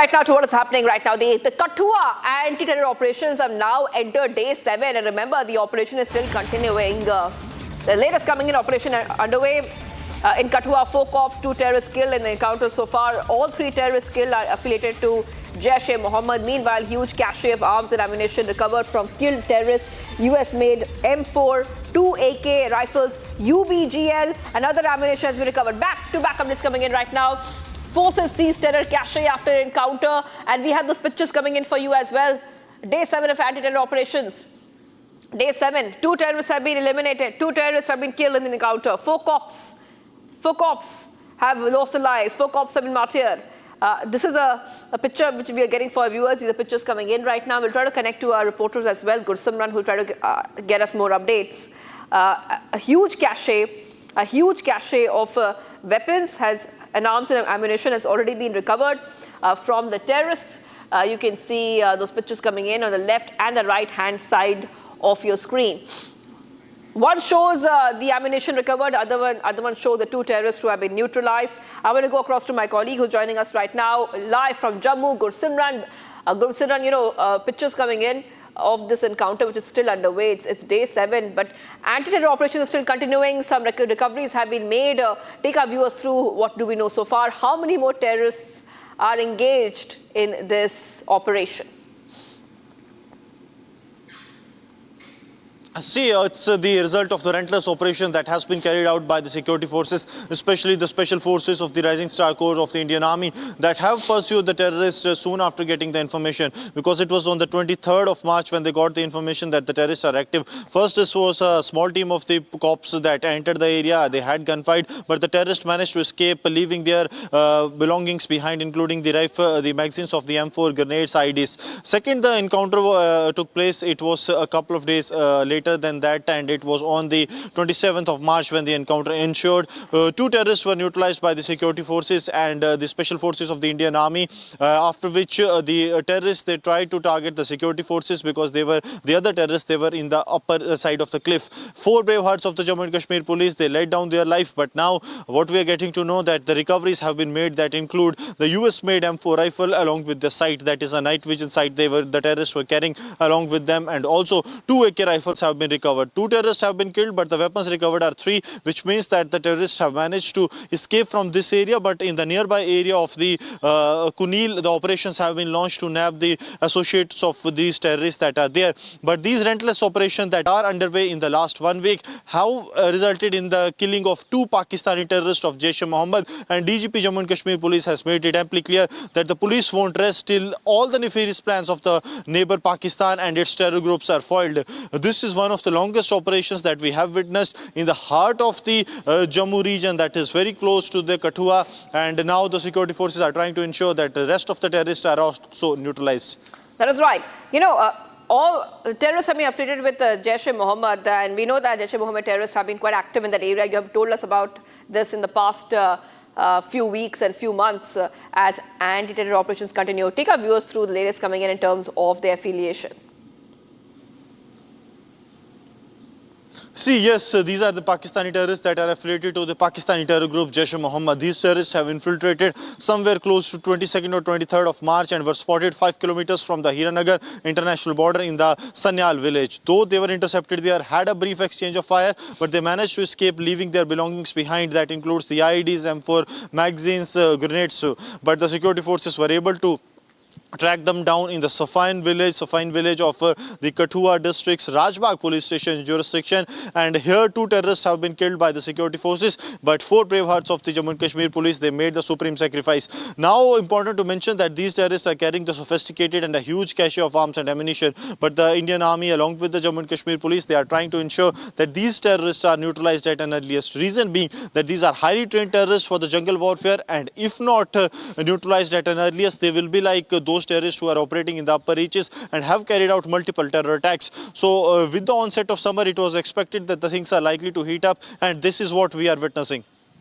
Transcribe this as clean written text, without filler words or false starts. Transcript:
right now to what is happening right now. The Kathua anti-terror operations have now entered day 7, and remember, the operation is still continuing. The latest coming in operation underway in Kathua, 4 cops, 2 terrorists killed in the encounter so far. All 3 terrorists killed are affiliated to Jaish-e-Mohammed. Meanwhile, huge cache of arms and ammunition recovered from killed terrorists. US-made M4, 2 AK rifles, UBGL, and other ammunition has been recovered. Back-to-back updates coming in right now. Forces seized terror cache after encounter, and we have those pictures coming in for you as well. Day 7 of anti-terror operations. Day 7, 2 terrorists have been eliminated, 2 terrorists have been killed in the encounter. 4 cops have lost their lives, 4 cops have been martyred. This is a picture which we are getting for our viewers. These are pictures coming in right now. We'll try to connect to our reporters as well, Gursimran, who will try to get us more updates. A huge cache of weapons and arms and ammunition has already been recovered from the terrorists. You can see those pictures coming in on the left and the right-hand side of your screen. One shows the ammunition recovered, other one shows the 2 terrorists who have been neutralized. I'm going to go across to my colleague who's joining us right now, live from Jammu, Gursimran. Gursimran, pictures coming in of this encounter, which is still underway. It's day 7, but anti-terror operations are still continuing. Some recoveries have been made. Take our viewers through what do we know so far. How many more terrorists are engaged in this operation? See, it's the result of the relentless operation that has been carried out by the security forces, especially the special forces of the Rising Star Corps of the Indian Army, that have pursued the terrorists soon after getting the information, because it was on the 23rd of March when they got the information that the terrorists are active. First, this was a small team of the cops that entered the area. They had gunfight, but the terrorists managed to escape, leaving their belongings behind, including the rifle, the magazines of the M4, grenades, IDs. Second, the encounter took place. It was a couple of days later than that, and it was on the 27th of March when the encounter ensured. 2 terrorists were neutralized by the security forces and the special forces of the Indian Army, after which the terrorists, they tried to target the security forces because the other terrorists, they were in the upper side of the cliff. 4 brave hearts of the Jammu and Kashmir police, they laid down their life, but now what we are getting to know that the recoveries have been made that include the US-made M4 rifle along with the sight, that is a night vision sight the terrorists were carrying along with them, and also 2 AK rifles have been recovered. 2 terrorists have been killed, but the weapons recovered are 3, which means that the terrorists have managed to escape from this area. But in the nearby area of the Kunil, the operations have been launched to nab the associates of these terrorists that are there. But these relentless operations that are underway in the last 1 week have resulted in the killing of 2 Pakistani terrorists of Jaish-e-Mohammed, and DGP Jammu and Kashmir Police has made it amply clear that the police won't rest till all the nefarious plans of the neighbor Pakistan and its terror groups are foiled. This is one of the longest operations that we have witnessed in the heart of the Jammu region, that is very close to the Kathua, and now the security forces are trying to ensure that the rest of the terrorists are also neutralized. That is right. You know, all terrorists have been affiliated with Jaish-e-Mohammed, and we know that Jaish-e-Mohammed terrorists have been quite active in that area. You have told us about this in the past few weeks and few months as anti-terror operations continue. Take our viewers through the latest coming in terms of their affiliation. See, yes, these are the Pakistani terrorists that are affiliated to the Pakistani terror group Jaish-e-Mohammed. These terrorists have infiltrated somewhere close to 22nd or 23rd of March and were spotted 5 kilometers from the Hiranagar international border in the Sanyal village. Though they were intercepted there, had a brief exchange of fire, but they managed to escape, leaving their belongings behind. That includes the IEDs, M4 magazines, grenades. But the security forces were able to track them down in the Safain village of the Kathua district's Rajbagh police station jurisdiction, and here 2 terrorists have been killed by the security forces, but 4 brave hearts of the Jammu and Kashmir police, they made the supreme sacrifice. Now, important to mention that these terrorists are carrying the sophisticated and a huge cache of arms and ammunition, but the Indian Army along with the Jammu and Kashmir police, they are trying to ensure that these terrorists are neutralized at an earliest. Reason being that these are highly trained terrorists for the jungle warfare, and if not neutralized at an earliest, they will be like those terrorists who are operating in the upper reaches and have carried out multiple terror attacks. So with the onset of summer, it was expected that the things are likely to heat up, and this is what we are witnessing.